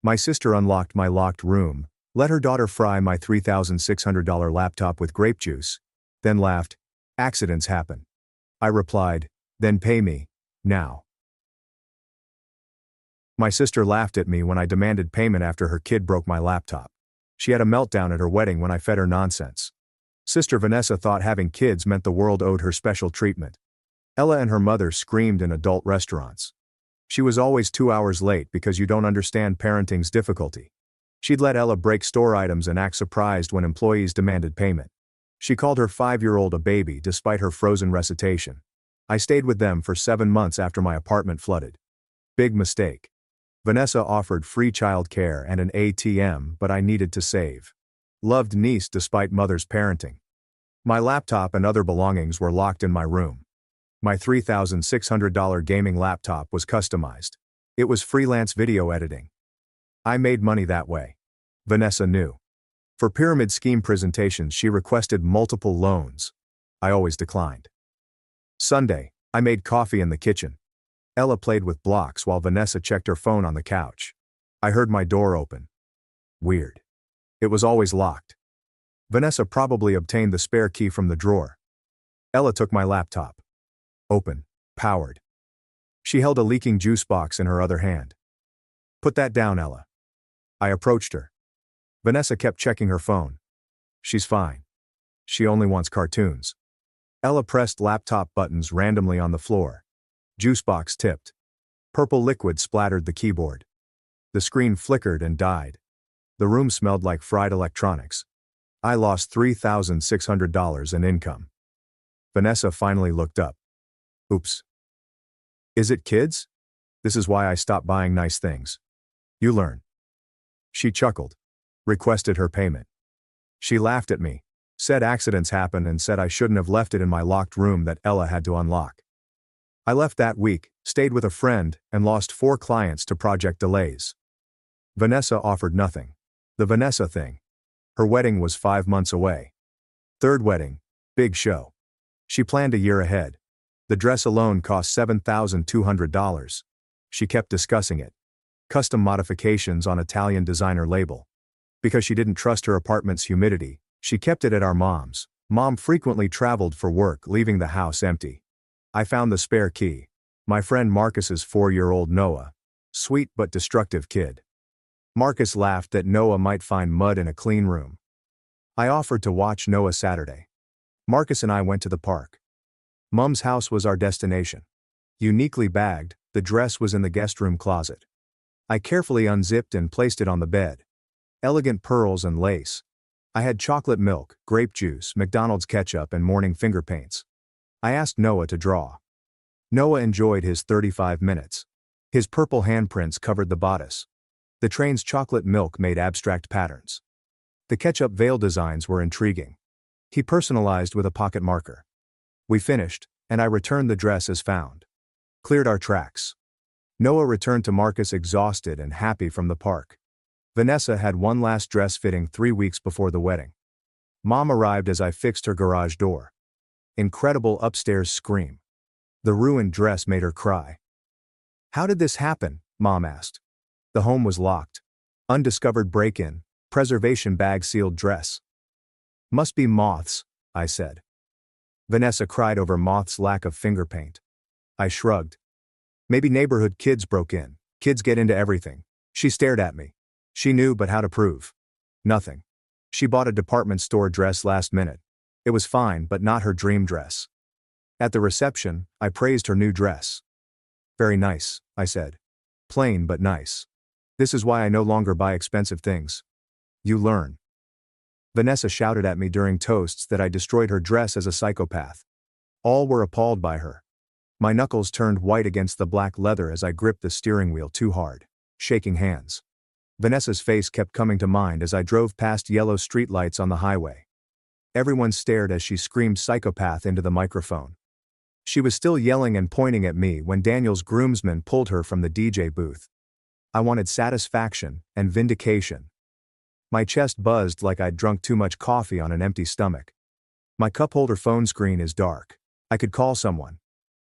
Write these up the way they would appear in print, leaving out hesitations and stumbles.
My sister unlocked my locked room, let her daughter fry my $3,600 laptop with grape juice, then laughed. Accidents happen. I replied, then pay me, now. My sister laughed at me when I demanded payment after her kid broke my laptop. She had a meltdown at her wedding when I fed her nonsense. Sister Vanessa thought having kids meant the world owed her special treatment. Ella and her mother screamed in adult restaurants. She was always 2 hours late because you don't understand parenting's difficulty. She'd let Ella break store items and act surprised when employees demanded payment. She called her 5-year-old a baby despite her frozen recitation. I stayed with them for 7 months after my apartment flooded. Big mistake. Vanessa offered free childcare and an ATM, but I needed to save. Loved niece despite mother's parenting. My laptop and other belongings were locked in my room. My $3,600 gaming laptop was customized. It was freelance video editing. I made money that way. Vanessa knew. For pyramid scheme presentations, she requested multiple loans. I always declined. Sunday, I made coffee in the kitchen. Ella played with blocks while Vanessa checked her phone on the couch. I heard my door open. Weird. It was always locked. Vanessa probably obtained the spare key from the drawer. Ella took my laptop. Open, powered. She held a leaking juice box in her other hand. Put that down, Ella. I approached her. Vanessa kept checking her phone. She's fine. She only wants cartoons. Ella pressed laptop buttons randomly on the floor. Juice box tipped. Purple liquid splattered the keyboard. The screen flickered and died. The room smelled like fried electronics. I lost $3,600 in income. Vanessa finally looked up. Oops. Is it kids? This is why I stopped buying nice things. You learn. She chuckled. Requested her payment. She laughed at me, said accidents happen and said I shouldn't have left it in my locked room that Ella had to unlock. I left that week, stayed with a friend, and lost 4 clients to project delays. Vanessa offered nothing. The Vanessa thing. Her wedding was 5 months away. Third wedding, big show. She planned a year ahead. The dress alone cost $7,200. She kept discussing it. Custom modifications on Italian designer label. Because she didn't trust her apartment's humidity, she kept it at our mom's. Mom frequently traveled for work, leaving the house empty. I found the spare key. My friend Marcus's 4-year-old Noah. Sweet but destructive kid. Marcus laughed that Noah might find mud in a clean room. I offered to watch Noah Saturday. Marcus and I went to the park. Mom's house was our destination. Uniquely bagged, the dress was in the guest room closet. I carefully unzipped and placed it on the bed. Elegant pearls and lace. I had chocolate milk, grape juice, McDonald's ketchup, and morning finger paints. I asked Noah to draw. Noah enjoyed his 35 minutes. His purple handprints covered the bodice. The train's chocolate milk made abstract patterns. The ketchup veil designs were intriguing. He personalized with a pocket marker. We finished, and I returned the dress as found. Cleared our tracks. Noah returned to Marcus exhausted and happy from the park. Vanessa had one last dress fitting 3 weeks before the wedding. Mom arrived as I fixed her garage door. Incredible upstairs scream. The ruined dress made her cry. How did this happen? Mom asked. The home was locked. Undiscovered break-in, preservation bag sealed dress. Must be moths, I said. Vanessa cried over moths' lack of finger paint. I shrugged. Maybe neighborhood kids broke in. Kids get into everything. She stared at me. She knew, but how to prove? Nothing. She bought a department store dress last minute. It was fine, but not her dream dress. At the reception, I praised her new dress. Very nice, I said. Plain but nice. This is why I no longer buy expensive things. You learn. Vanessa shouted at me during toasts that I destroyed her dress as a psychopath. All were appalled by her. My knuckles turned white against the black leather as I gripped the steering wheel too hard, shaking hands. Vanessa's face kept coming to mind as I drove past yellow streetlights on the highway. Everyone stared as she screamed psychopath into the microphone. She was still yelling and pointing at me when Daniel's groomsmen pulled her from the DJ booth. I wanted satisfaction and vindication. My chest buzzed like I'd drunk too much coffee on an empty stomach. My cup holder phone screen is dark. I could call someone.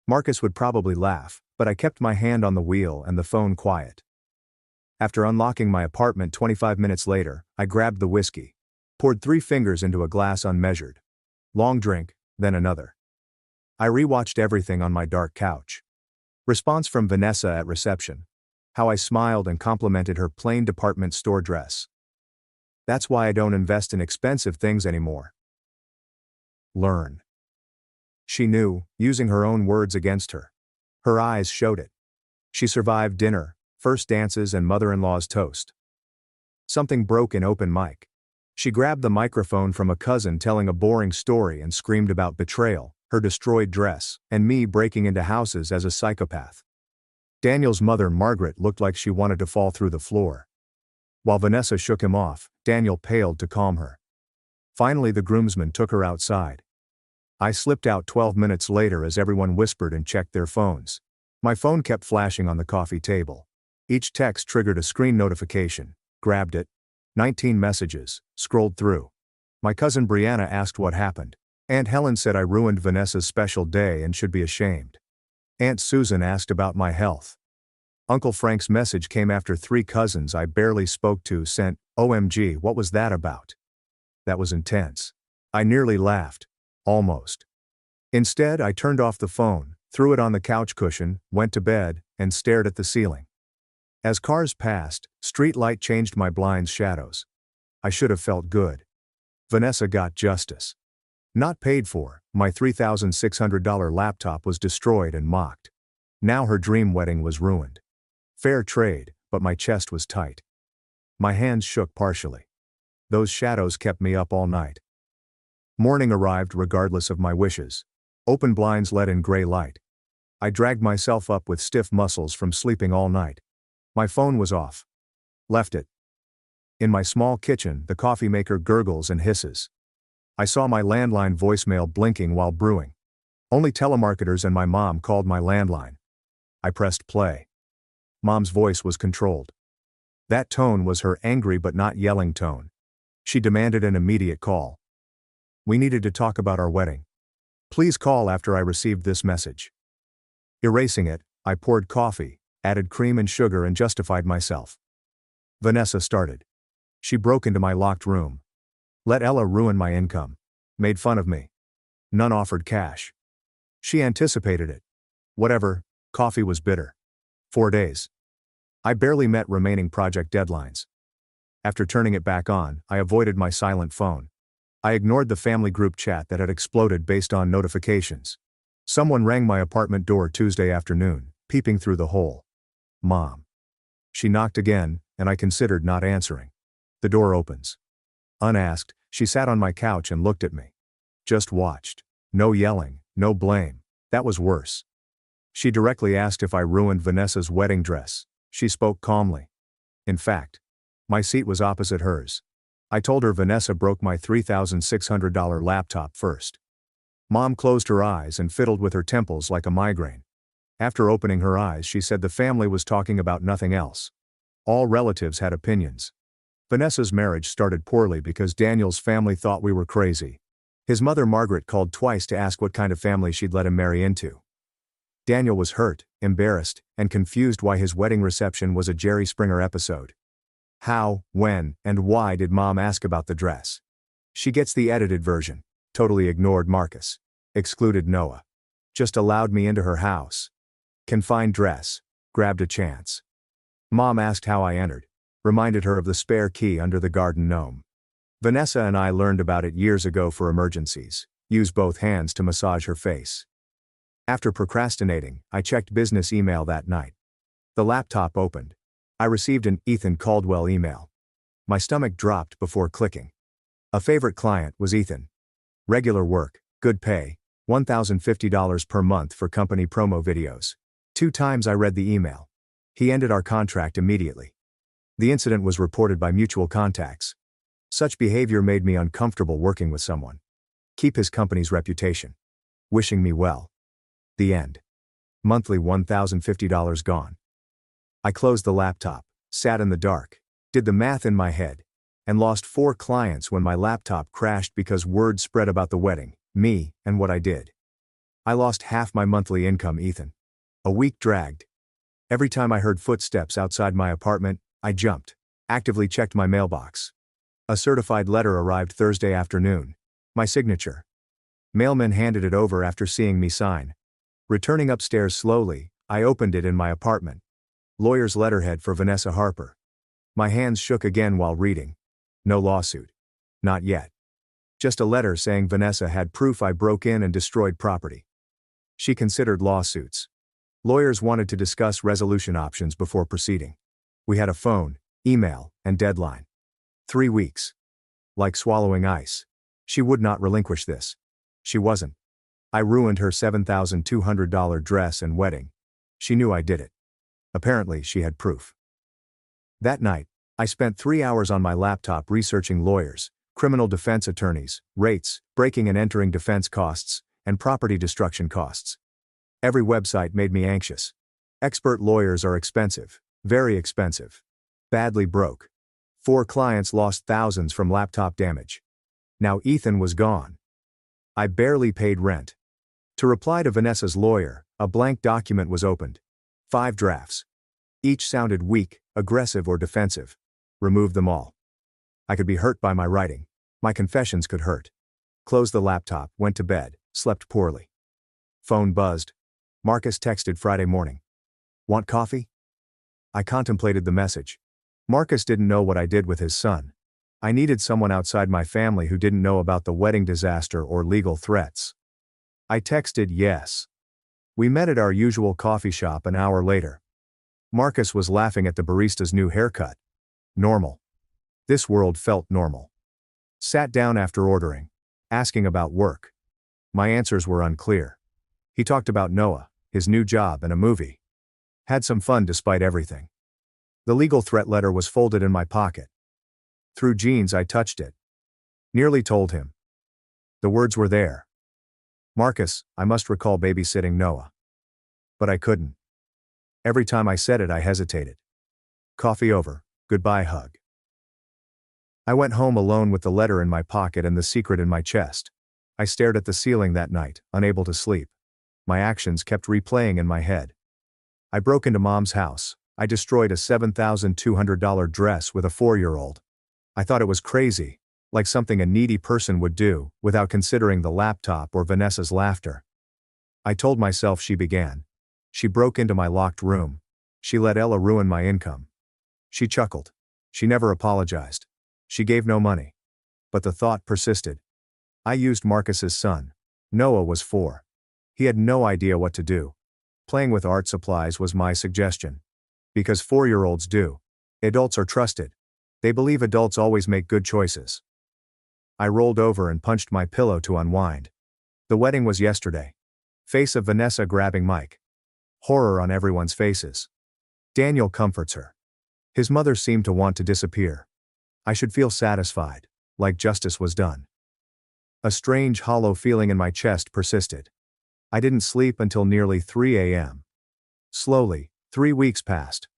Marcus would probably laugh, but I kept my hand on the wheel and the phone quiet. After unlocking my apartment 25 minutes later, I grabbed the whiskey. Poured 3 fingers into a glass unmeasured. Long drink, then another. I rewatched everything on my dark couch. Response from Vanessa at reception. How I smiled and complimented her plain department store dress. That's why I don't invest in expensive things anymore. Learn. She knew, using her own words against her. Her eyes showed it. She survived dinner, first dances and mother-in-law's toast. Something broke in open mic. She grabbed the microphone from a cousin telling a boring story and screamed about betrayal, her destroyed dress, and me breaking into houses as a psychopath. Daniel's mother, Margaret, looked like she wanted to fall through the floor. While Vanessa shook him off, Daniel paled to calm her. Finally, the groomsmen took her outside. I slipped out 12 minutes later as everyone whispered and checked their phones. My phone kept flashing on the coffee table. Each text triggered a screen notification. Grabbed it. 19 messages. Scrolled through. My cousin Brianna asked what happened. Aunt Helen said I ruined Vanessa's special day and should be ashamed. Aunt Susan asked about my health. Uncle Frank's message came after 3 cousins I barely spoke to sent, "OMG, what was that about?" That was intense. I nearly laughed. Almost. Instead, I turned off the phone, threw it on the couch cushion, went to bed, and stared at the ceiling. As cars passed, street light changed my blind's shadows. I should have felt good. Vanessa got justice. Not paid for, my $3,600 laptop was destroyed and mocked. Now her dream wedding was ruined. Fair trade, but my chest was tight. My hands shook partially. Those shadows kept me up all night. Morning arrived regardless of my wishes. Open blinds let in gray light. I dragged myself up with stiff muscles from sleeping all night. My phone was off. Left it. In my small kitchen, the coffee maker gurgles and hisses. I saw my landline voicemail blinking while brewing. Only telemarketers and my mom called my landline. I pressed play. Mom's voice was controlled. That tone was her angry but not yelling tone. She demanded an immediate call. We needed to talk about our wedding. Please call after I received this message. Erasing it, I poured coffee, added cream and sugar and justified myself. Vanessa started. She broke into my locked room. Let Ella ruin my income. Made fun of me. None offered cash. She anticipated it. Whatever, coffee was bitter. 4 days. I barely met remaining project deadlines. After turning it back on, I avoided my silent phone. I ignored the family group chat that had exploded based on notifications. Someone rang my apartment door Tuesday afternoon, peeping through the hole. Mom. She knocked again, and I considered not answering. The door opens. Unasked, she sat on my couch and looked at me. Just watched. No yelling, no blame. That was worse. She directly asked if I ruined Vanessa's wedding dress. She spoke calmly. In fact, my seat was opposite hers. I told her Vanessa broke my $3,600 laptop first. Mom closed her eyes and fiddled with her temples like a migraine. After opening her eyes, she said the family was talking about nothing else. All relatives had opinions. Vanessa's marriage started poorly because Daniel's family thought we were crazy. His mother Margaret called twice to ask what kind of family she'd let him marry into. Daniel was hurt, embarrassed, and confused why his wedding reception was a Jerry Springer episode. How, when, and why did Mom ask about the dress? She gets the edited version. Totally ignored Marcus. Excluded Noah. Just allowed me into her house. Confined dress. Grabbed a chance. Mom asked how I entered. Reminded her of the spare key under the garden gnome. Vanessa and I learned about it years ago for emergencies. Use both hands to massage her face. After procrastinating, I checked business email that night. The laptop opened. I received an Ethan Caldwell email. My stomach dropped before clicking. A favorite client was Ethan. Regular work, good pay, $1,050 per month for company promo videos. 2 times I read the email. He ended our contract immediately. The incident was reported by mutual contacts. Such behavior made me uncomfortable working with someone. Keep his company's reputation. Wishing me well. The end. Monthly $1,050 gone. I closed the laptop, sat in the dark, did the math in my head, and lost 4 clients when my laptop crashed because word spread about the wedding, me, and what I did. I lost half my monthly income, Ethan. A week dragged. Every time I heard footsteps outside my apartment, I jumped. Actively checked my mailbox. A certified letter arrived Thursday afternoon. My signature. Mailman handed it over after seeing me sign. Returning upstairs slowly, I opened it in my apartment. Lawyer's letterhead for Vanessa Harper. My hands shook again while reading. No lawsuit. Not yet. Just a letter saying Vanessa had proof I broke in and destroyed property. She considered lawsuits. Lawyers wanted to discuss resolution options before proceeding. We had a phone, email, and deadline. 3 weeks. Like swallowing ice. She would not relinquish this. She wasn't. I ruined her $7,200 dress and wedding. She knew I did it. Apparently, she had proof. That night, I spent 3 hours on my laptop researching lawyers, criminal defense attorneys, rates, breaking and entering defense costs, and property destruction costs. Every website made me anxious. Expert lawyers are expensive, very expensive. Badly broke. 4 clients lost thousands from laptop damage. Now Ethan was gone. I barely paid rent. To reply to Vanessa's lawyer, a blank document was opened. 5 drafts. Each sounded weak, aggressive, or defensive. Remove them all. I could be hurt by my writing. My confessions could hurt. Closed the laptop, went to bed, slept poorly. Phone buzzed. Marcus texted Friday morning. Want coffee? I contemplated the message. Marcus didn't know what I did with his son. I needed someone outside my family who didn't know about the wedding disaster or legal threats. I texted yes. We met at our usual coffee shop an hour later. Marcus was laughing at the barista's new haircut. Normal. This world felt normal. Sat down after ordering, asking about work. My answers were unclear. He talked about Noah, his new job, and a movie. Had some fun despite everything. The legal threat letter was folded in my pocket. Through jeans I touched it. Nearly told him. The words were there. Marcus, I must recall babysitting Noah. But I couldn't. Every time I said it I hesitated. Coffee over, goodbye hug. I went home alone with the letter in my pocket and the secret in my chest. I stared at the ceiling that night, unable to sleep. My actions kept replaying in my head. I broke into Mom's house. I destroyed a $7,200 dress with a 4-year-old. I thought it was crazy, like something a needy person would do, without considering the laptop or Vanessa's laughter. I told myself she began. She broke into my locked room. She let Ella ruin my income. She chuckled. She never apologized. She gave no money. But the thought persisted. I used Marcus's son. Noah was 4. He had no idea what to do. Playing with art supplies was my suggestion. Because 4-year-olds do. Adults are trusted. They believe adults always make good choices. I rolled over and punched my pillow to unwind. The wedding was yesterday. Face of Vanessa grabbing Mike. Horror on everyone's faces. Daniel comforts her. His mother seemed to want to disappear. I should feel satisfied, like justice was done. A strange hollow feeling in my chest persisted. I didn't sleep until nearly 3 a.m. Slowly, 3 weeks passed.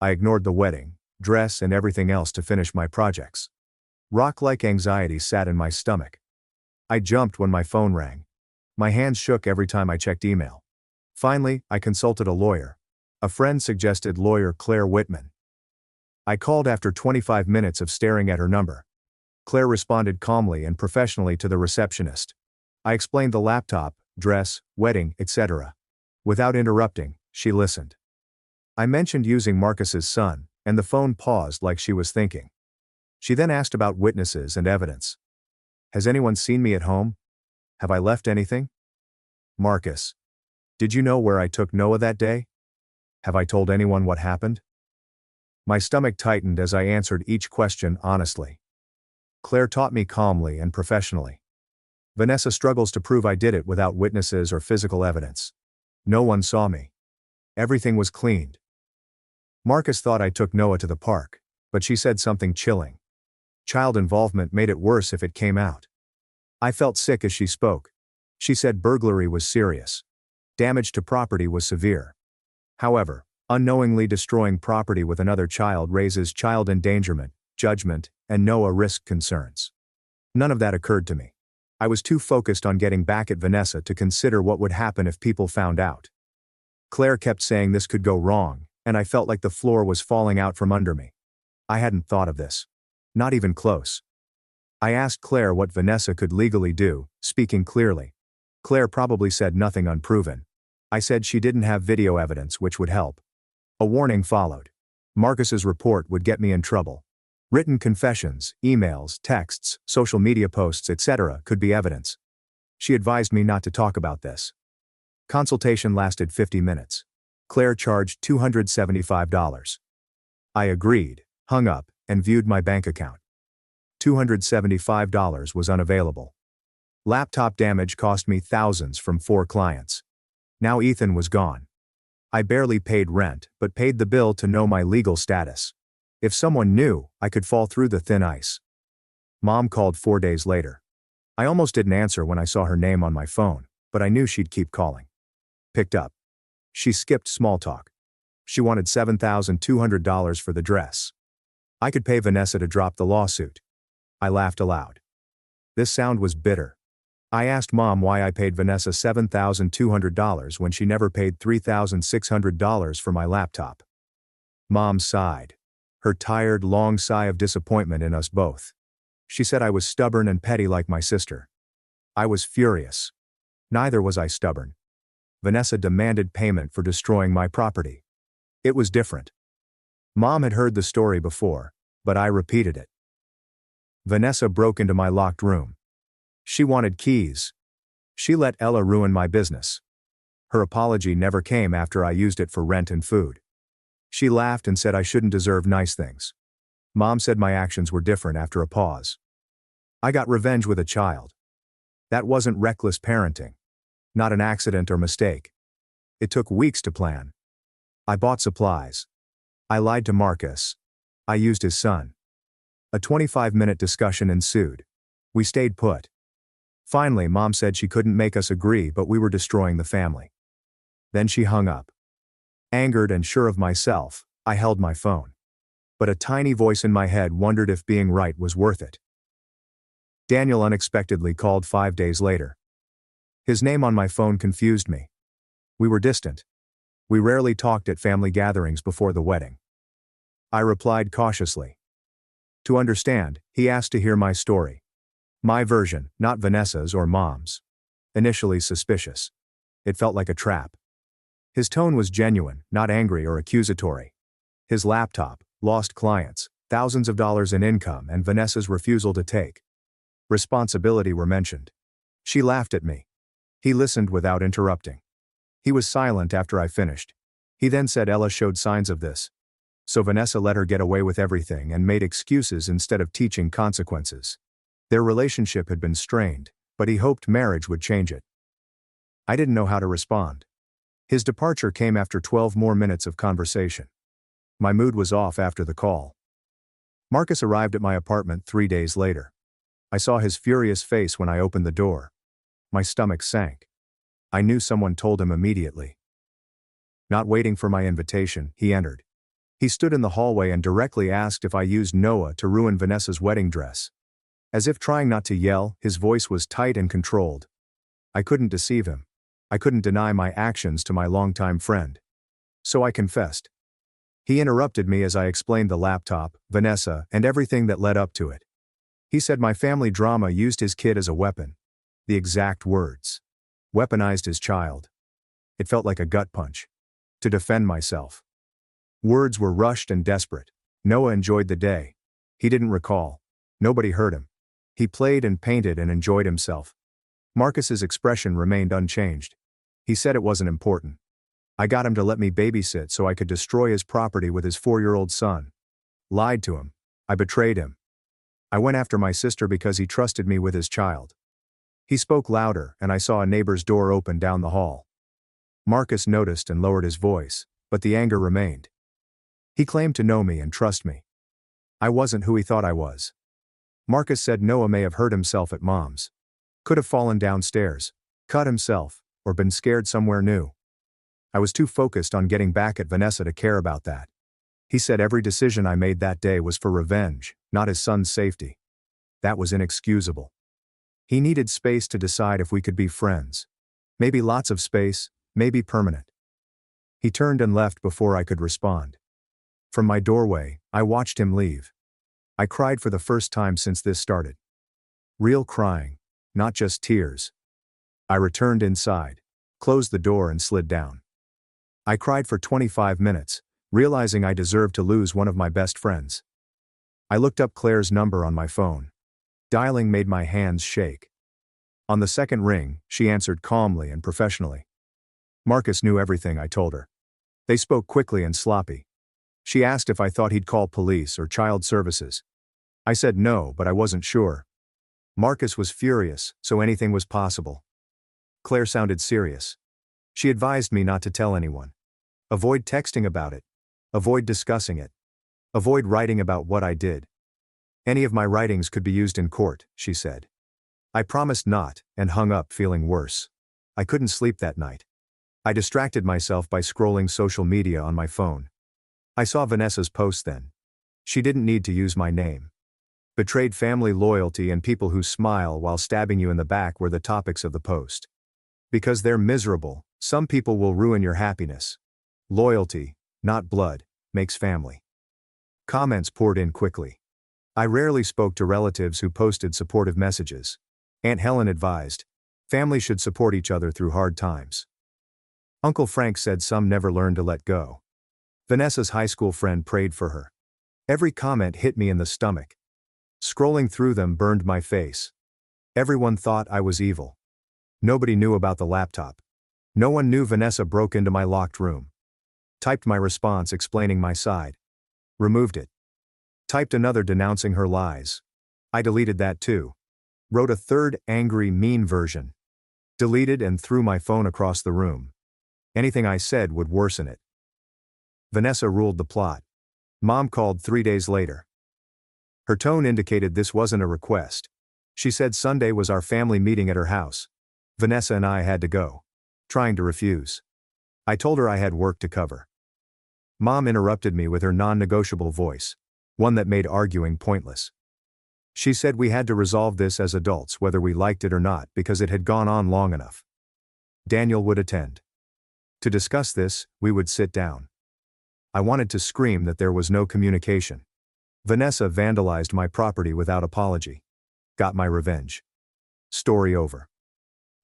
I ignored the wedding, dress, and everything else to finish my projects. Rock-like anxiety sat in my stomach. I jumped when my phone rang. My hands shook every time I checked email. Finally, I consulted a lawyer. A friend suggested lawyer Claire Whitman. I called after 25 minutes of staring at her number. Claire responded calmly and professionally to the receptionist. I explained the laptop, dress, wedding, etc. Without interrupting, she listened. I mentioned using Marcus's son, and the phone paused like she was thinking. She then asked about witnesses and evidence. Has anyone seen me at home? Have I left anything? Marcus. Did you know where I took Noah that day? Have I told anyone what happened? My stomach tightened as I answered each question honestly. Claire taught me calmly and professionally. Vanessa struggles to prove I did it without witnesses or physical evidence. No one saw me. Everything was cleaned. Marcus thought I took Noah to the park, but she said something chilling. Child involvement made it worse if it came out. I felt sick as she spoke. She said burglary was serious. Damage to property was severe. However, unknowingly destroying property with another child raises child endangerment, judgment, and Noah risk concerns. None of that occurred to me. I was too focused on getting back at Vanessa to consider what would happen if people found out. Claire kept saying this could go wrong, and I felt like the floor was falling out from under me. I hadn't thought of this. Not even close. I asked Claire what Vanessa could legally do, speaking clearly. Claire probably said nothing unproven. I said she didn't have video evidence which would help. A warning followed. Marcus's report would get me in trouble. Written confessions, emails, texts, social media posts, etc. could be evidence. She advised me not to talk about this. Consultation lasted 50 minutes. Claire charged $275. I agreed, hung up, and viewed my bank account. $275 was unavailable. Laptop damage cost me thousands from 4 clients. Now Ethan was gone. I barely paid rent, but paid the bill to know my legal status. If someone knew, I could fall through the thin ice. Mom called 4 days later. I almost didn't answer when I saw her name on my phone, but I knew she'd keep calling. Picked up. She skipped small talk. She wanted $7,200 for the dress. I could pay Vanessa to drop the lawsuit. I laughed aloud. This sound was bitter. I asked Mom why I paid Vanessa $7,200 when she never paid $3,600 for my laptop. Mom sighed. Her tired, long sigh of disappointment in us both. She said I was stubborn and petty like my sister. I was furious. Neither was I stubborn. Vanessa demanded payment for destroying my property. It was different. Mom had heard the story before, but I repeated it. Vanessa broke into my locked room. She wanted keys. She let Ella ruin my business. Her apology never came after I used it for rent and food. She laughed and said I shouldn't deserve nice things. Mom said my actions were different after a pause. I got revenge with a child. That wasn't reckless parenting. Not an accident or mistake. It took weeks to plan. I bought supplies. I lied to Marcus. I used his son. A 25-minute discussion ensued. We stayed put. Finally, Mom said she couldn't make us agree, but we were destroying the family. Then she hung up. Angered and sure of myself, I held my phone. But a tiny voice in my head wondered if being right was worth it. Daniel unexpectedly called 5 days later. His name on my phone confused me. We were distant. We rarely talked at family gatherings before the wedding. I replied cautiously. To understand, he asked to hear my story. My version, not Vanessa's or Mom's. Initially suspicious. It felt like a trap. His tone was genuine, not angry or accusatory. His laptop, lost clients, thousands of dollars in income, and Vanessa's refusal to take responsibility were mentioned. She laughed at me. He listened without interrupting. He was silent after I finished. He then said Ella showed signs of this. So Vanessa let her get away with everything and made excuses instead of teaching consequences. Their relationship had been strained, but he hoped marriage would change it. I didn't know how to respond. His departure came after 12 more minutes of conversation. My mood was off after the call. Marcus arrived at my apartment 3 days later. I saw his furious face when I opened the door. My stomach sank. I knew someone told him immediately. Not waiting for my invitation, he entered. He stood in the hallway and directly asked if I used Noah to ruin Vanessa's wedding dress. As if trying not to yell, his voice was tight and controlled. I couldn't deceive him. I couldn't deny my actions to my longtime friend. So I confessed. He interrupted me as I explained the laptop, Vanessa, and everything that led up to it. He said my family drama used his kid as a weapon. The exact words. Weaponized his child. It felt like a gut punch. To defend myself. Words were rushed and desperate. Noah enjoyed the day. He didn't recall. Nobody heard him. He played and painted and enjoyed himself. Marcus's expression remained unchanged. He said it wasn't important. I got him to let me babysit so I could destroy his property with his 4-year-old son. Lied to him. I betrayed him. I went after my sister because he trusted me with his child. He spoke louder, and I saw a neighbor's door open down the hall. Marcus noticed and lowered his voice, but the anger remained. He claimed to know me and trust me. I wasn't who he thought I was. Marcus said Noah may have hurt himself at Mom's. Could have fallen downstairs, cut himself, or been scared somewhere new. I was too focused on getting back at Vanessa to care about that. He said every decision I made that day was for revenge, not his son's safety. That was inexcusable. He needed space to decide if we could be friends. Maybe lots of space, maybe permanent. He turned and left before I could respond. From my doorway, I watched him leave. I cried for the first time since this started. Real crying, not just tears. I returned inside, closed the door and slid down. I cried for 25 minutes, realizing I deserved to lose one of my best friends. I looked up Claire's number on my phone. Dialing made my hands shake. On the second ring, she answered calmly and professionally. Marcus knew everything, I told her. They spoke quickly and sloppy. She asked if I thought he'd call police or child services. I said no, but I wasn't sure. Marcus was furious, so anything was possible. Claire sounded serious. She advised me not to tell anyone. Avoid texting about it. Avoid discussing it. Avoid writing about what I did. Any of my writings could be used in court, she said. I promised not, and hung up feeling worse. I couldn't sleep that night. I distracted myself by scrolling social media on my phone. I saw Vanessa's post then. She didn't need to use my name. Betrayed family loyalty and people who smile while stabbing you in the back were the topics of the post. Because they're miserable, some people will ruin your happiness. Loyalty, not blood, makes family. Comments poured in quickly. I rarely spoke to relatives who posted supportive messages. Aunt Helen advised, family should support each other through hard times. Uncle Frank said some never learn to let go. Vanessa's high school friend prayed for her. Every comment hit me in the stomach. Scrolling through them burned my face. Everyone thought I was evil. Nobody knew about the laptop. No one knew Vanessa broke into my locked room. Typed my response explaining my side. Removed it. Typed another denouncing her lies. I deleted that too. Wrote a third angry, mean version. Deleted and threw my phone across the room. Anything I said would worsen it. Vanessa ruled the plot. Mom called 3 days later. Her tone indicated this wasn't a request. She said Sunday was our family meeting at her house. Vanessa and I had to go. Trying to refuse. I told her I had work to cover. Mom interrupted me with her non-negotiable voice, one that made arguing pointless. She said we had to resolve this as adults whether we liked it or not because it had gone on long enough. Daniel would attend. To discuss this, we would sit down. I wanted to scream that there was no communication. Vanessa vandalized my property without apology. Got my revenge. Story over.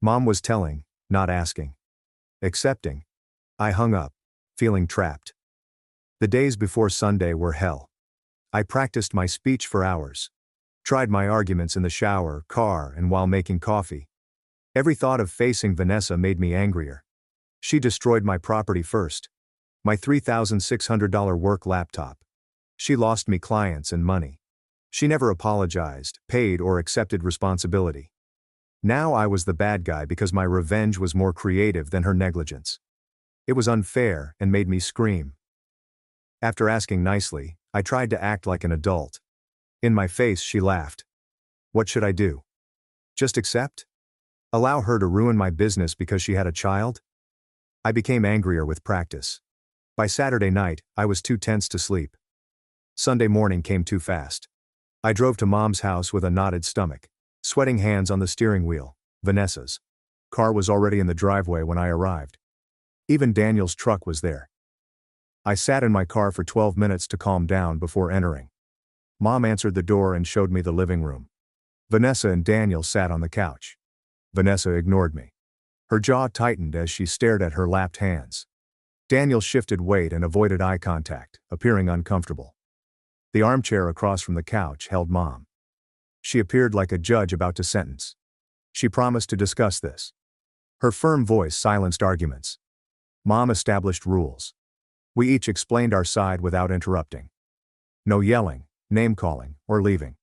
Mom was telling, not asking. Accepting. I hung up, feeling trapped. The days before Sunday were hell. I practiced my speech for hours. Tried my arguments in the shower, car, and while making coffee. Every thought of facing Vanessa made me angrier. She destroyed my property first. My $3,600 work laptop. She lost me clients and money. She never apologized, paid, or accepted responsibility. Now I was the bad guy because my revenge was more creative than her negligence. It was unfair and made me scream. After asking nicely, I tried to act like an adult. In my face, she laughed. What should I do? Just accept? Allow her to ruin my business because she had a child? I became angrier with practice. By Saturday night, I was too tense to sleep. Sunday morning came too fast. I drove to Mom's house with a knotted stomach, sweating hands on the steering wheel. Vanessa's car was already in the driveway when I arrived. Even Daniel's truck was there. I sat in my car for 12 minutes to calm down before entering. Mom answered the door and showed me the living room. Vanessa and Daniel sat on the couch. Vanessa ignored me. Her jaw tightened as she stared at her lapped hands. Daniel shifted weight and avoided eye contact, appearing uncomfortable. The armchair across from the couch held Mom. She appeared like a judge about to sentence. She promised to discuss this. Her firm voice silenced arguments. Mom established rules. We each explained our side without interrupting. No yelling, name-calling, or leaving.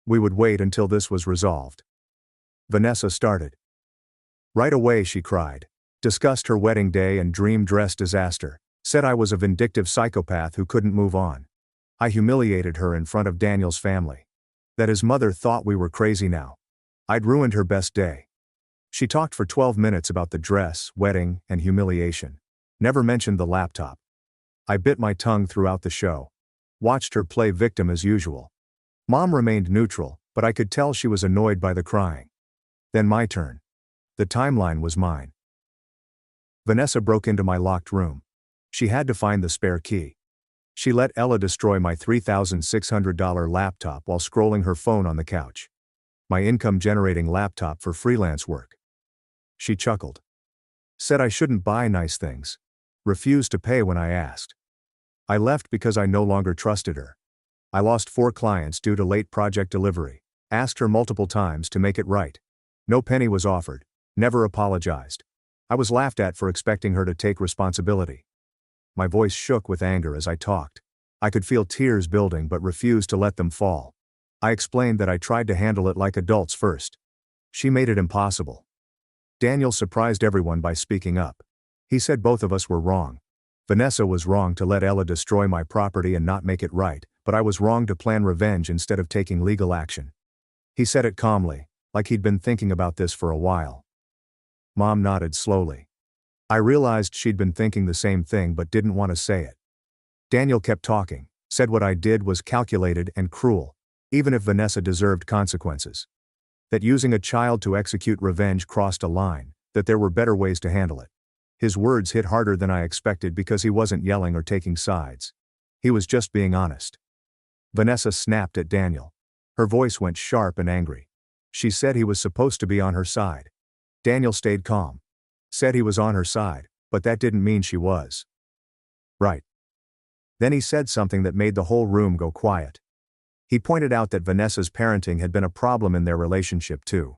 We would wait until this was resolved. Vanessa started. Right away she cried, discussed her wedding day and dream dress disaster, said I was a vindictive psychopath who couldn't move on. I humiliated her in front of Daniel's family. That his mother thought we were crazy now. I'd ruined her best day. She talked for 12 minutes about the dress, wedding, and humiliation. Never mentioned the laptop. I bit my tongue throughout the show. Watched her play victim as usual. Mom remained neutral, but I could tell she was annoyed by the crying. Then my turn. The timeline was mine. Vanessa broke into my locked room. She had to find the spare key. She let Ella destroy my $3,600 laptop while scrolling her phone on the couch. My income-generating laptop for freelance work. She chuckled. Said I shouldn't buy nice things. Refused to pay when I asked. I left because I no longer trusted her. I lost 4 clients due to late project delivery. Asked her multiple times to make it right. No penny was offered. Never apologized. I was laughed at for expecting her to take responsibility. My voice shook with anger as I talked. I could feel tears building but refused to let them fall. I explained that I tried to handle it like adults first. She made it impossible. Daniel surprised everyone by speaking up. He said both of us were wrong. Vanessa was wrong to let Ella destroy my property and not make it right, but I was wrong to plan revenge instead of taking legal action. He said it calmly, like he'd been thinking about this for a while. Mom nodded slowly. I realized she'd been thinking the same thing but didn't want to say it. Daniel kept talking, said what I did was calculated and cruel, even if Vanessa deserved consequences. That using a child to execute revenge crossed a line, that there were better ways to handle it. His words hit harder than I expected because he wasn't yelling or taking sides. He was just being honest. Vanessa snapped at Daniel. Her voice went sharp and angry. She said he was supposed to be on her side. Daniel stayed calm. Said he was on her side, but that didn't mean she was. Right. Then he said something that made the whole room go quiet. He pointed out that Vanessa's parenting had been a problem in their relationship too.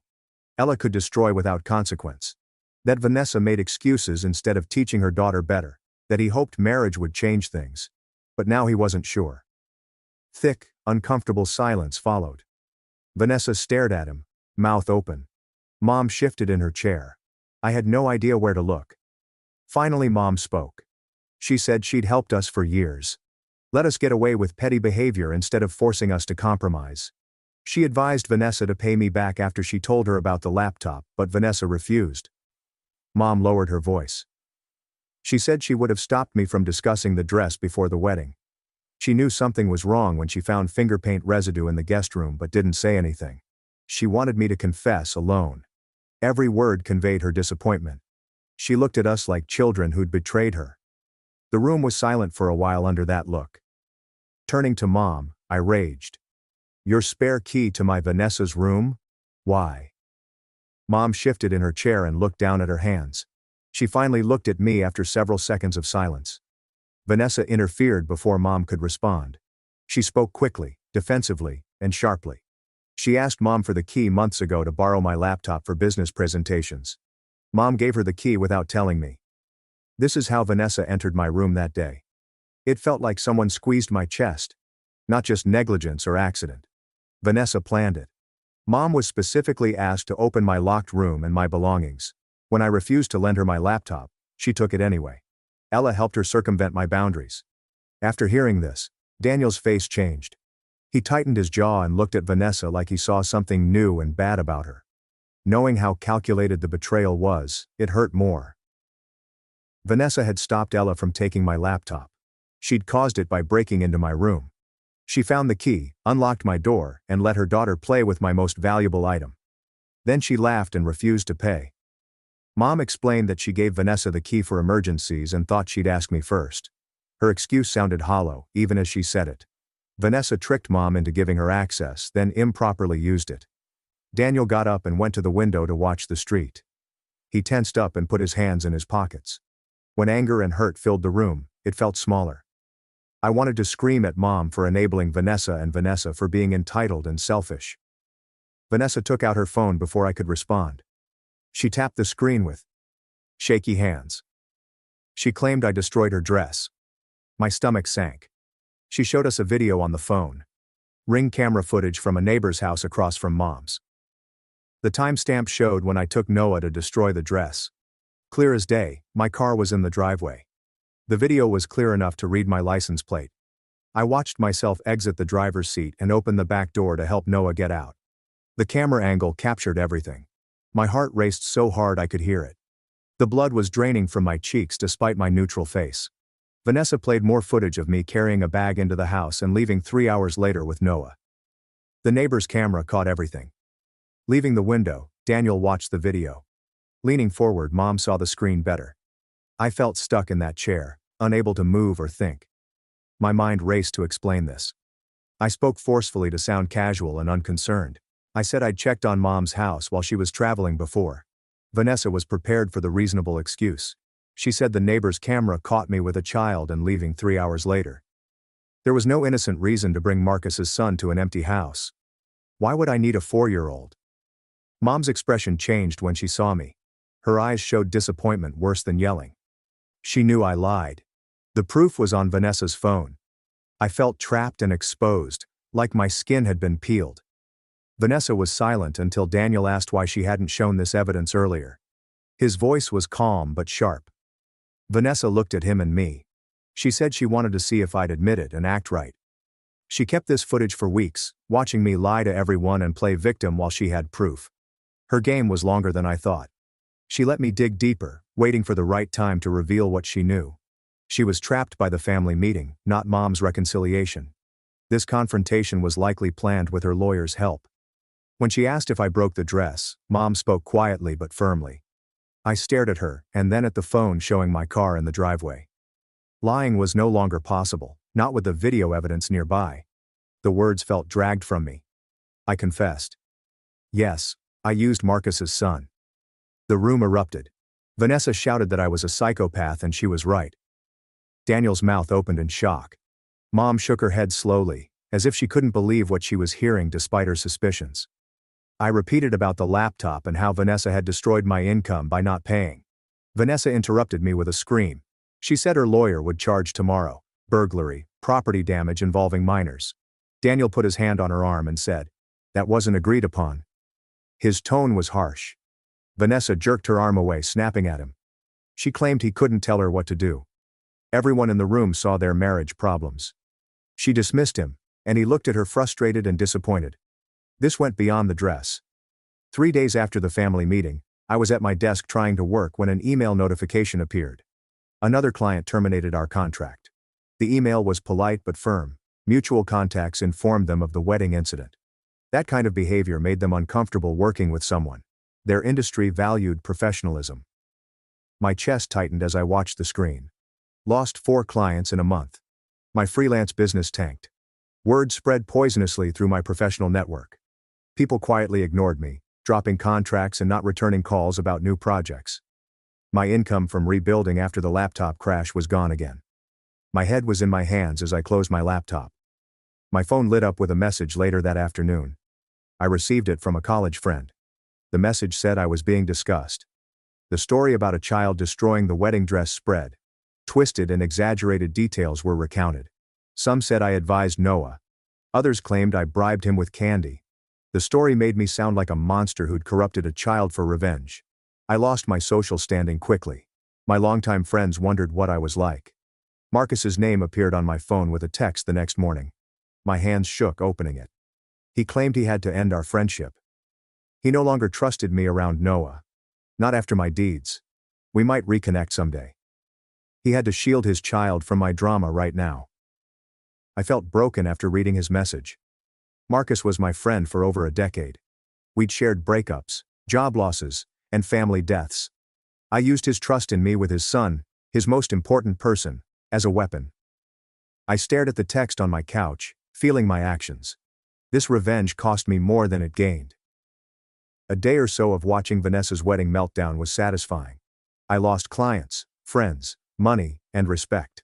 Ella could destroy without consequence. That Vanessa made excuses instead of teaching her daughter better. That he hoped marriage would change things. But now he wasn't sure. Thick, uncomfortable silence followed. Vanessa stared at him, mouth open. Mom shifted in her chair. I had no idea where to look. Finally, Mom spoke. She said she'd helped us for years. Let us get away with petty behavior instead of forcing us to compromise. She advised Vanessa to pay me back after she told her about the laptop, but Vanessa refused. Mom lowered her voice. She said she would have stopped me from discussing the dress before the wedding. She knew something was wrong when she found finger paint residue in the guest room but didn't say anything. She wanted me to confess alone. Every word conveyed her disappointment. She looked at us like children who'd betrayed her. The room was silent for a while under that look. Turning to Mom, I raged. Your spare key to my Vanessa's room? Why? Mom shifted in her chair and looked down at her hands. She finally looked at me after several seconds of silence. Vanessa interfered before Mom could respond. She spoke quickly, defensively, and sharply. She asked Mom for the key months ago to borrow my laptop for business presentations. Mom gave her the key without telling me. This is how Vanessa entered my room that day. It felt like someone squeezed my chest. Not just negligence or accident. Vanessa planned it. Mom was specifically asked to open my locked room and my belongings. When I refused to lend her my laptop, she took it anyway. Ella helped her circumvent my boundaries. After hearing this, Daniel's face changed. He tightened his jaw and looked at Vanessa like he saw something new and bad about her. Knowing how calculated the betrayal was, it hurt more. Vanessa had stopped Ella from taking my laptop. She'd caused it by breaking into my room. She found the key, unlocked my door, and let her daughter play with my most valuable item. Then she laughed and refused to pay. Mom explained that she gave Vanessa the key for emergencies and thought she'd ask me first. Her excuse sounded hollow, even as she said it. Vanessa tricked Mom into giving her access, then improperly used it. Daniel got up and went to the window to watch the street. He tensed up and put his hands in his pockets. When anger and hurt filled the room, it felt smaller. I wanted to scream at Mom for enabling Vanessa and Vanessa for being entitled and selfish. Vanessa took out her phone before I could respond. She tapped the screen with shaky hands. She claimed I destroyed her dress. My stomach sank. She showed us a video on the phone. Ring camera footage from a neighbor's house across from Mom's. The timestamp showed when I took Noah to destroy the dress. Clear as day, my car was in the driveway. The video was clear enough to read my license plate. I watched myself exit the driver's seat and open the back door to help Noah get out. The camera angle captured everything. My heart raced so hard I could hear it. The blood was draining from my cheeks despite my neutral face. Vanessa played more footage of me carrying a bag into the house and leaving 3 hours later with Noah. The neighbor's camera caught everything. Leaving the window, Daniel watched the video. Leaning forward, Mom saw the screen better. I felt stuck in that chair, unable to move or think. My mind raced to explain this. I spoke forcefully to sound casual and unconcerned. I said I'd checked on Mom's house while she was traveling before. Vanessa was prepared for the reasonable excuse. She said the neighbor's camera caught me with a child and leaving 3 hours later. There was no innocent reason to bring Marcus's son to an empty house. Why would I need a 4-year-old? Mom's expression changed when she saw me. Her eyes showed disappointment worse than yelling. She knew I lied. The proof was on Vanessa's phone. I felt trapped and exposed, like my skin had been peeled. Vanessa was silent until Daniel asked why she hadn't shown this evidence earlier. His voice was calm but sharp. Vanessa looked at him and me. She said she wanted to see if I'd admit it and act right. She kept this footage for weeks, watching me lie to everyone and play victim while she had proof. Her game was longer than I thought. She let me dig deeper, waiting for the right time to reveal what she knew. She was trapped by the family meeting, not Mom's reconciliation. This confrontation was likely planned with her lawyer's help. When she asked if I broke the dress, Mom spoke quietly but firmly. I stared at her, and then at the phone showing my car in the driveway. Lying was no longer possible, not with the video evidence nearby. The words felt dragged from me. I confessed. Yes, I used Marcus's son. The room erupted. Vanessa shouted that I was a psychopath and she was right. Daniel's mouth opened in shock. Mom shook her head slowly, as if she couldn't believe what she was hearing despite her suspicions. I repeated about the laptop and how Vanessa had destroyed my income by not paying. Vanessa interrupted me with a scream. She said her lawyer would charge tomorrow. Burglary, property damage involving minors. Daniel put his hand on her arm and said, "That wasn't agreed upon." His tone was harsh. Vanessa jerked her arm away, snapping at him. She claimed he couldn't tell her what to do. Everyone in the room saw their marriage problems. She dismissed him, and he looked at her frustrated and disappointed. This went beyond the dress. 3 days after the family meeting, I was at my desk trying to work when an email notification appeared. Another client terminated our contract. The email was polite but firm. Mutual contacts informed them of the wedding incident. That kind of behavior made them uncomfortable working with someone. Their industry valued professionalism. My chest tightened as I watched the screen. Lost 4 clients in a month. My freelance business tanked. Word spread poisonously through my professional network. People quietly ignored me, dropping contracts and not returning calls about new projects. My income from rebuilding after the laptop crash was gone again. My head was in my hands as I closed my laptop. My phone lit up with a message later that afternoon. I received it from a college friend. The message said I was being discussed. The story about a child destroying the wedding dress spread. Twisted and exaggerated details were recounted. Some said I advised Noah. Others claimed I bribed him with candy. The story made me sound like a monster who'd corrupted a child for revenge. I lost my social standing quickly. My longtime friends wondered what I was like. Marcus's name appeared on my phone with a text the next morning. My hands shook opening it. He claimed he had to end our friendship. He no longer trusted me around Noah. Not after my deeds. We might reconnect someday. He had to shield his child from my drama right now. I felt broken after reading his message. Marcus was my friend for over a decade. We'd shared breakups, job losses, and family deaths. I used his trust in me with his son, his most important person, as a weapon. I stared at the text on my couch, feeling my actions. This revenge cost me more than it gained. A day or so of watching Vanessa's wedding meltdown was satisfying. I lost clients, friends, money, and respect.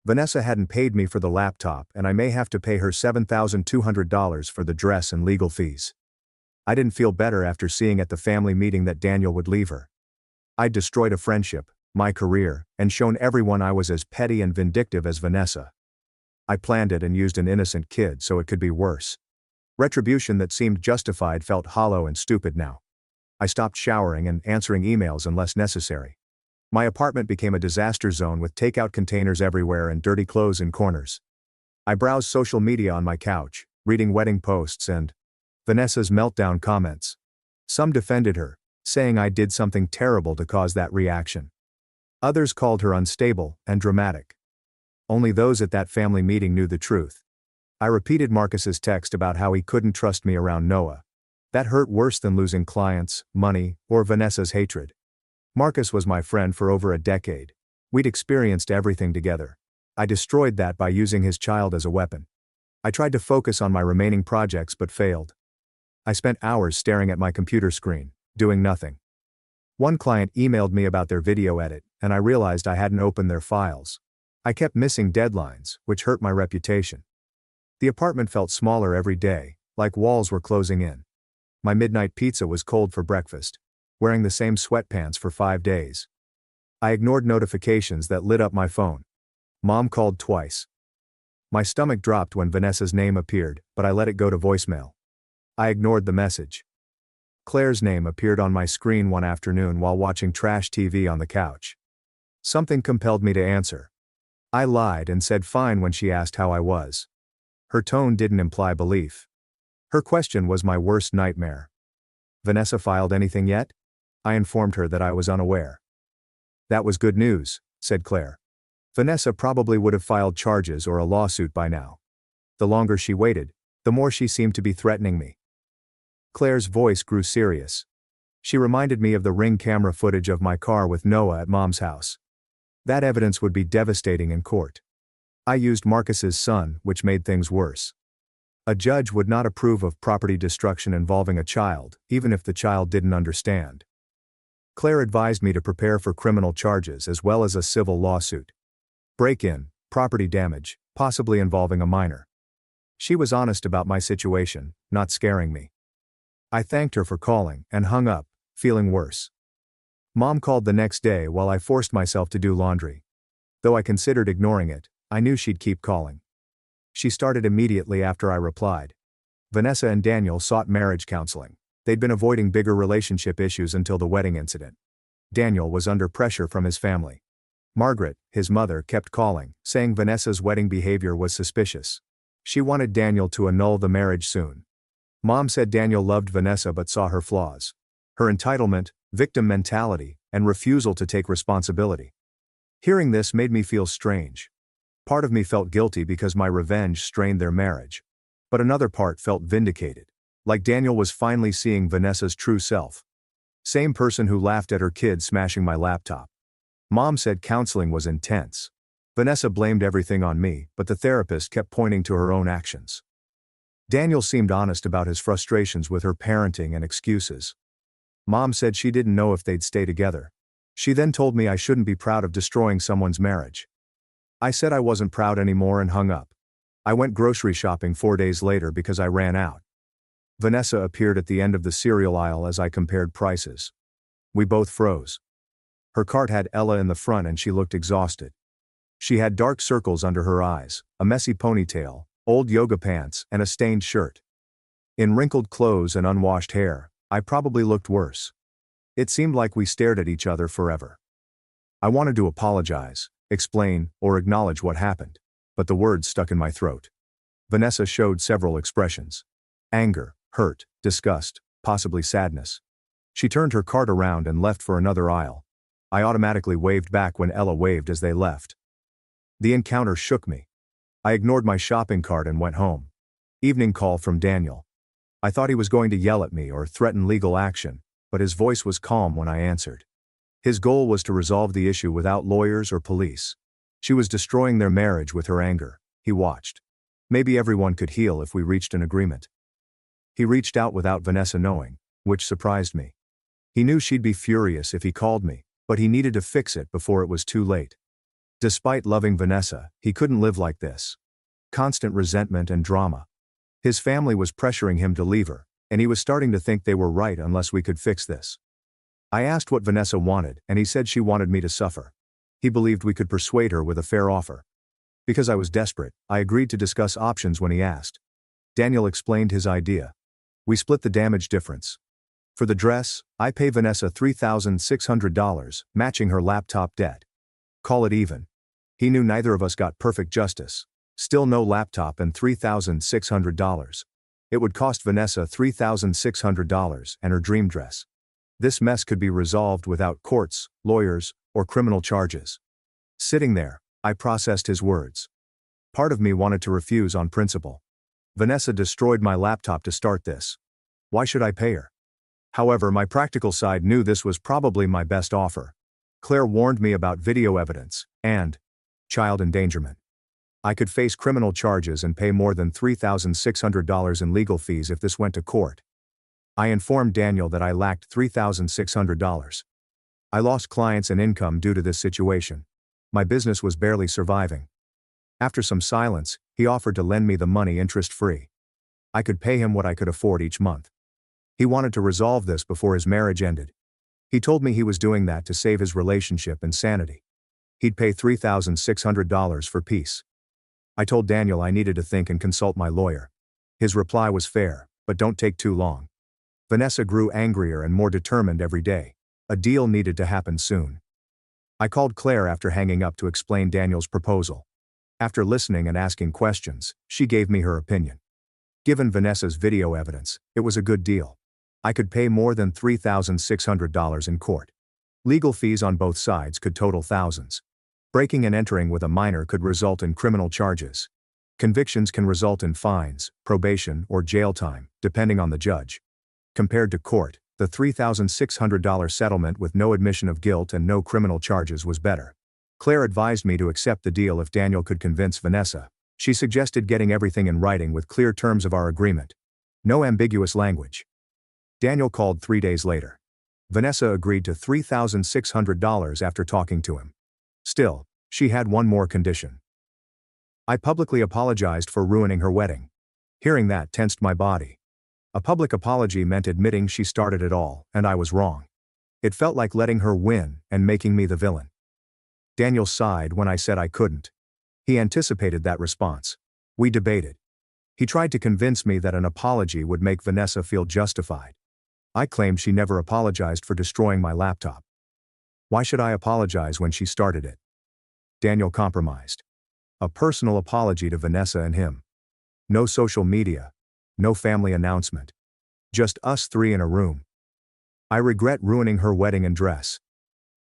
Vanessa hadn't paid me for the laptop, and I may have to pay her $7,200 for the dress and legal fees. I didn't feel better after seeing at the family meeting that Daniel would leave her. I'd destroyed a friendship, my career, and shown everyone I was as petty and vindictive as Vanessa. I planned it and used an innocent kid so it could be worse. Retribution that seemed justified felt hollow and stupid now. I stopped showering and answering emails unless necessary. My apartment became a disaster zone with takeout containers everywhere and dirty clothes in corners. I browsed social media on my couch, reading wedding posts and Vanessa's meltdown comments. Some defended her, saying I did something terrible to cause that reaction. Others called her unstable and dramatic. Only those at that family meeting knew the truth. I repeated Marcus's text about how he couldn't trust me around Noah. That hurt worse than losing clients, money, or Vanessa's hatred. Marcus was my friend for over a decade. We'd experienced everything together. I destroyed that by using his child as a weapon. I tried to focus on my remaining projects but failed. I spent hours staring at my computer screen, doing nothing. One client emailed me about their video edit, and I realized I hadn't opened their files. I kept missing deadlines, which hurt my reputation. The apartment felt smaller every day, like walls were closing in. My midnight pizza was cold for breakfast, wearing the same sweatpants for 5 days. I ignored notifications that lit up my phone. Mom called twice. My stomach dropped when Vanessa's name appeared, but I let it go to voicemail. I ignored the message. Claire's name appeared on my screen one afternoon while watching trash TV on the couch. Something compelled me to answer. I lied and said fine when she asked how I was. Her tone didn't imply belief. Her question was my worst nightmare. Vanessa filed anything yet? I informed her that I was unaware. That was good news, said Claire. Vanessa probably would have filed charges or a lawsuit by now. The longer she waited, the more she seemed to be threatening me. Claire's voice grew serious. She reminded me of the Ring camera footage of my car with Noah at Mom's house. That evidence would be devastating in court. I used Marcus's son, which made things worse. A judge would not approve of property destruction involving a child, even if the child didn't understand. Claire advised me to prepare for criminal charges as well as a civil lawsuit. Break-in, property damage, possibly involving a minor. She was honest about my situation, not scaring me. I thanked her for calling and hung up, feeling worse. Mom called the next day while I forced myself to do laundry. Though I considered ignoring it, I knew she'd keep calling. She started immediately after I replied. Vanessa and Daniel sought marriage counseling. They'd been avoiding bigger relationship issues until the wedding incident. Daniel was under pressure from his family. Margaret, his mother, kept calling, saying Vanessa's wedding behavior was suspicious. She wanted Daniel to annul the marriage soon. Mom said Daniel loved Vanessa but saw her flaws. Her entitlement, victim mentality, and refusal to take responsibility. Hearing this made me feel strange. Part of me felt guilty because my revenge strained their marriage. But another part felt vindicated. Like Daniel was finally seeing Vanessa's true self. Same person who laughed at her kid smashing my laptop. Mom said counseling was intense. Vanessa blamed everything on me, but the therapist kept pointing to her own actions. Daniel seemed honest about his frustrations with her parenting and excuses. Mom said she didn't know if they'd stay together. She then told me I shouldn't be proud of destroying someone's marriage. I said I wasn't proud anymore and hung up. I went grocery shopping 4 days later because I ran out. Vanessa appeared at the end of the cereal aisle as I compared prices. We both froze. Her cart had Ella in the front and she looked exhausted. She had dark circles under her eyes, a messy ponytail, old yoga pants, and a stained shirt. In wrinkled clothes and unwashed hair, I probably looked worse. It seemed like we stared at each other forever. I wanted to apologize, explain, or acknowledge what happened, but the words stuck in my throat. Vanessa showed several expressions. Anger, hurt, disgust, possibly sadness. She turned her cart around and left for another aisle. I automatically waved back when Ella waved as they left. The encounter shook me. I ignored my shopping cart and went home. Evening call from Daniel. I thought he was going to yell at me or threaten legal action, but his voice was calm when I answered. His goal was to resolve the issue without lawyers or police. She was destroying their marriage with her anger. He watched. Maybe everyone could heal if we reached an agreement. He reached out without Vanessa knowing, which surprised me. He knew she'd be furious if he called me, but he needed to fix it before it was too late. Despite loving Vanessa, he couldn't live like this. Constant resentment and drama. His family was pressuring him to leave her, and he was starting to think they were right unless we could fix this. I asked what Vanessa wanted, and he said she wanted me to suffer. He believed we could persuade her with a fair offer. Because I was desperate, I agreed to discuss options when he asked. Daniel explained his idea. We split the damage difference. For the dress, I pay Vanessa $3,600, matching her laptop debt. Call it even. He knew neither of us got perfect justice. Still no laptop and $3,600. It would cost Vanessa $3,600 and her dream dress. This mess could be resolved without courts, lawyers, or criminal charges. Sitting there, I processed his words. Part of me wanted to refuse on principle. Vanessa destroyed my laptop to start this. Why should I pay her? However, my practical side knew this was probably my best offer. Claire warned me about video evidence and child endangerment. I could face criminal charges and pay more than $3,600 in legal fees if this went to court. I informed Daniel that I lacked $3,600. I lost clients and income due to this situation. My business was barely surviving. After some silence, he offered to lend me the money interest-free. I could pay him what I could afford each month. He wanted to resolve this before his marriage ended. He told me he was doing that to save his relationship and sanity. He'd pay $3,600 for peace. I told Daniel I needed to think and consult my lawyer. His reply was fair, but don't take too long. Vanessa grew angrier and more determined every day. A deal needed to happen soon. I called Claire after hanging up to explain Daniel's proposal. After listening and asking questions, she gave me her opinion. Given Vanessa's video evidence, it was a good deal. I could pay more than $3,600 in court. Legal fees on both sides could total thousands. Breaking and entering with a minor could result in criminal charges. Convictions can result in fines, probation, or jail time, depending on the judge. Compared to court, the $3,600 settlement with no admission of guilt and no criminal charges was better. Claire advised me to accept the deal if Daniel could convince Vanessa. She suggested getting everything in writing with clear terms of our agreement. No ambiguous language. Daniel called 3 days later. Vanessa agreed to $3,600 after talking to him. Still, she had one more condition. I publicly apologized for ruining her wedding. Hearing that tensed my body. A public apology meant admitting she started it all, and I was wrong. It felt like letting her win and making me the villain. Daniel sighed when I said I couldn't. He anticipated that response. We debated. He tried to convince me that an apology would make Vanessa feel justified. I claimed she never apologized for destroying my laptop. Why should I apologize when she started it? Daniel compromised. A personal apology to Vanessa and him. No social media. No family announcement. Just us three in a room. I regret ruining her wedding and dress.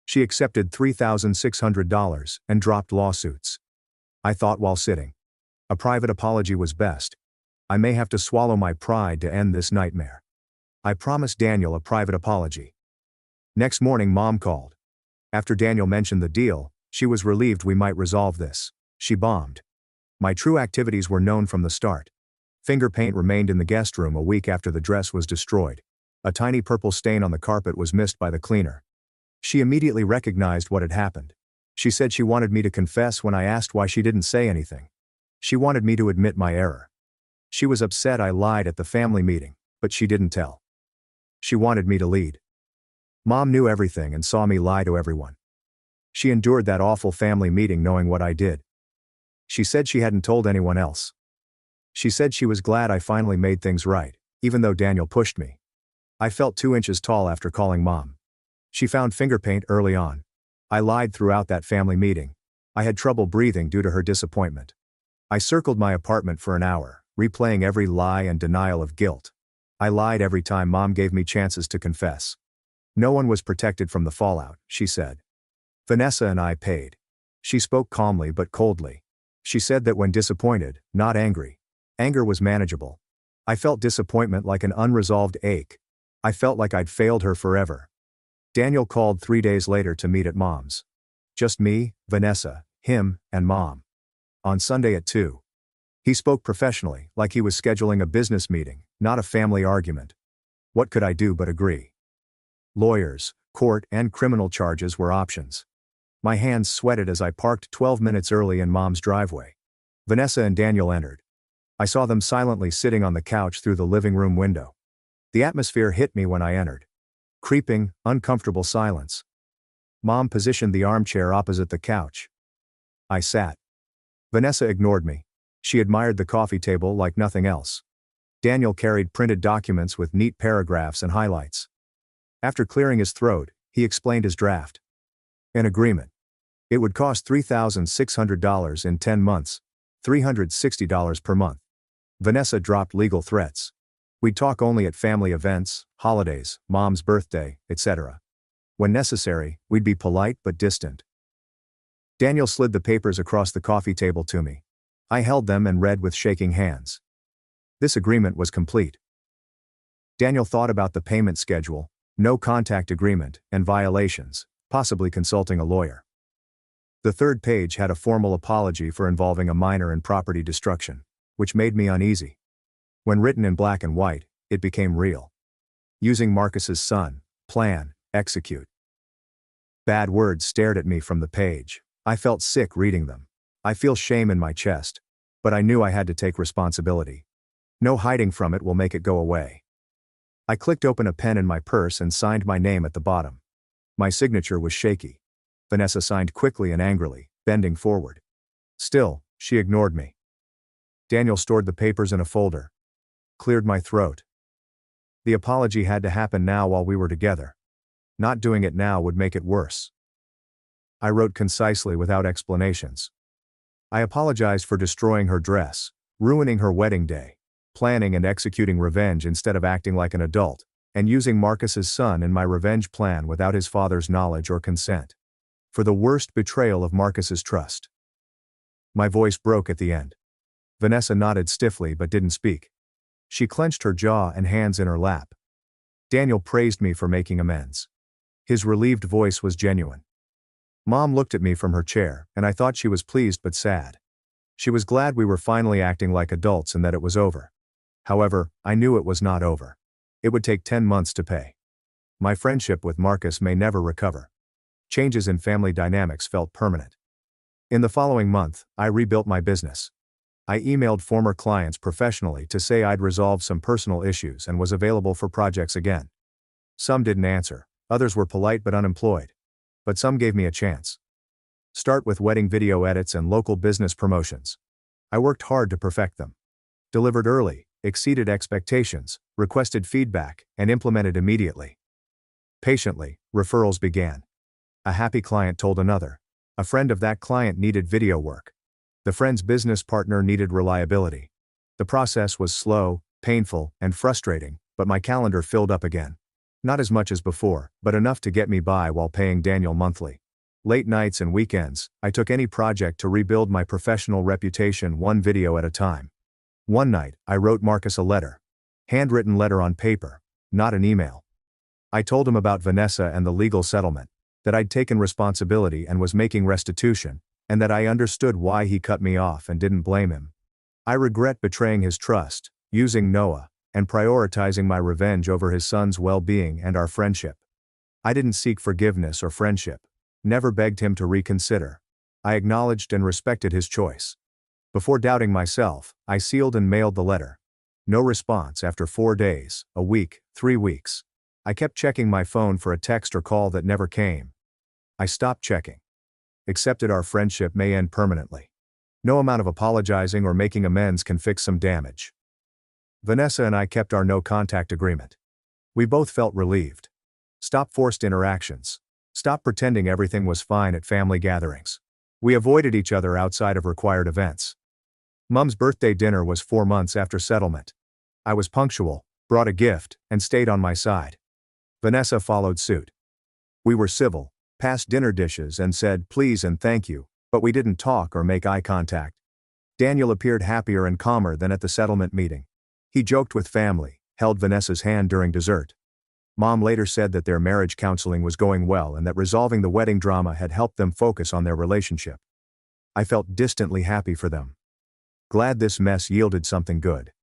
She accepted $3,600 and dropped lawsuits. I thought while sitting. A private apology was best. I may have to swallow my pride to end this nightmare. I promised Daniel a private apology. Next morning Mom called. After Daniel mentioned the deal, she was relieved we might resolve this. She bombed. My true activities were known from the start. Finger paint remained in the guest room a week after the dress was destroyed. A tiny purple stain on the carpet was missed by the cleaner. She immediately recognized what had happened. She said she wanted me to confess when I asked why she didn't say anything. She wanted me to admit my error. She was upset I lied at the family meeting, but she didn't tell. She wanted me to lead. Mom knew everything and saw me lie to everyone. She endured that awful family meeting knowing what I did. She said she hadn't told anyone else. She said she was glad I finally made things right, even though Daniel pushed me. I felt 2 inches tall after calling Mom. She found finger paint early on. I lied throughout that family meeting. I had trouble breathing due to her disappointment. I circled my apartment for an hour, replaying every lie and denial of guilt. I lied every time Mom gave me chances to confess. No one was protected from the fallout, she said. Vanessa and I paid. She spoke calmly but coldly. She said that when disappointed, not angry. Anger was manageable. I felt disappointment like an unresolved ache. I felt like I'd failed her forever. Daniel called 3 days later to meet at Mom's. Just me, Vanessa, him, and Mom. On Sunday at 2. He spoke professionally, like he was scheduling a business meeting, not a family argument. What could I do but agree? Lawyers, court, and criminal charges were options. My hands sweated as I parked 12 minutes early in Mom's driveway. Vanessa and Daniel entered. I saw them silently sitting on the couch through the living room window. The atmosphere hit me when I entered. Creeping, uncomfortable silence. Mom positioned the armchair opposite the couch. I sat. Vanessa ignored me. She admired the coffee table like nothing else. Daniel carried printed documents with neat paragraphs and highlights. After clearing his throat, he explained his draft. An agreement. It would cost $3,600 in 10 months, $360 per month. Vanessa dropped legal threats. We'd talk only at family events, holidays, Mom's birthday, etc. When necessary, we'd be polite but distant. Daniel slid the papers across the coffee table to me. I held them and read with shaking hands. This agreement was complete. Daniel thought about the payment schedule, no contact agreement, and violations, possibly consulting a lawyer. The third page had a formal apology for involving a minor in property destruction, which made me uneasy. When written in black and white, it became real. Using Marcus's son, plan, execute. Bad words stared at me from the page. I felt sick reading them. I feel shame in my chest. But I knew I had to take responsibility. No hiding from it will make it go away. I clicked open a pen in my purse and signed my name at the bottom. My signature was shaky. Vanessa signed quickly and angrily, bending forward. Still, she ignored me. Daniel stored the papers in a folder. Cleared my throat. The apology had to happen now while we were together. Not doing it now would make it worse. I wrote concisely without explanations. I apologized for destroying her dress, ruining her wedding day, planning and executing revenge instead of acting like an adult, and using Marcus's son in my revenge plan without his father's knowledge or consent. For the worst betrayal of Marcus's trust. My voice broke at the end. Vanessa nodded stiffly but didn't speak. She clenched her jaw and hands in her lap. Daniel praised me for making amends. His relieved voice was genuine. Mom looked at me from her chair, and I thought she was pleased but sad. She was glad we were finally acting like adults and that it was over. However, I knew it was not over. It would take 10 months to pay. My friendship with Marcus may never recover. Changes in family dynamics felt permanent. In the following month, I rebuilt my business. I emailed former clients professionally to say I'd resolved some personal issues and was available for projects again. Some didn't answer, others were polite but unemployed. But some gave me a chance. Start with wedding video edits and local business promotions. I worked hard to perfect them. Delivered early, exceeded expectations, requested feedback, and implemented immediately. Patiently, referrals began. A happy client told another. A friend of that client needed video work. The friend's business partner needed reliability. The process was slow, painful, and frustrating, but my calendar filled up again. Not as much as before, but enough to get me by while paying Daniel monthly. Late nights and weekends, I took any project to rebuild my professional reputation one video at a time. One night, I wrote Marcus a letter. Handwritten letter on paper, not an email. I told him about Vanessa and the legal settlement, that I'd taken responsibility and was making restitution, and that I understood why he cut me off and didn't blame him. I regret betraying his trust, using Noah, and prioritizing my revenge over his son's well-being and our friendship. I didn't seek forgiveness or friendship, never begged him to reconsider. I acknowledged and respected his choice. Before doubting myself, I sealed and mailed the letter. No response after 4 days, a week, 3 weeks. I kept checking my phone for a text or call that never came. I stopped checking. Accepted our friendship may end permanently. No amount of apologizing or making amends can fix some damage. Vanessa and I kept our no-contact agreement. We both felt relieved. Stop forced interactions. Stop pretending everything was fine at family gatherings. We avoided each other outside of required events. Mom's birthday dinner was 4 months after settlement. I was punctual, brought a gift, and stayed on my side. Vanessa followed suit. We were civil, passed dinner dishes and said please and thank you, but we didn't talk or make eye contact. Daniel appeared happier and calmer than at the settlement meeting. He joked with family, held Vanessa's hand during dessert. Mom later said that their marriage counseling was going well and that resolving the wedding drama had helped them focus on their relationship. I felt distantly happy for them. Glad this mess yielded something good.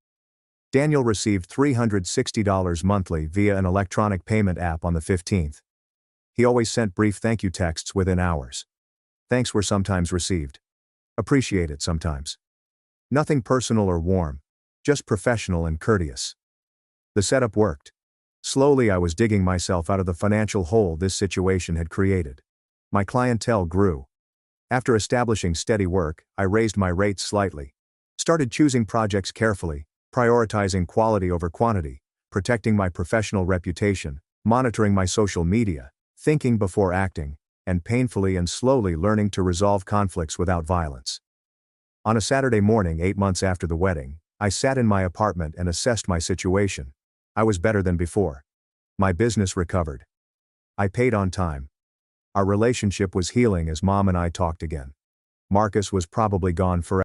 Daniel received $360 monthly via an electronic payment app on the 15th. He always sent brief thank you texts within hours. Thanks were sometimes received. Appreciated sometimes. Nothing personal or warm, just professional and courteous. The setup worked. Slowly I was digging myself out of the financial hole this situation had created. My clientele grew. After establishing steady work, I raised my rates slightly. Started choosing projects carefully, prioritizing quality over quantity, protecting my professional reputation, monitoring my social media, thinking before acting, and painfully and slowly learning to resolve conflicts without violence. On a Saturday morning 8 months after the wedding, I sat in my apartment and assessed my situation. I was better than before. My business recovered. I paid on time. Our relationship was healing as Mom and I talked again. Marcus was probably gone forever.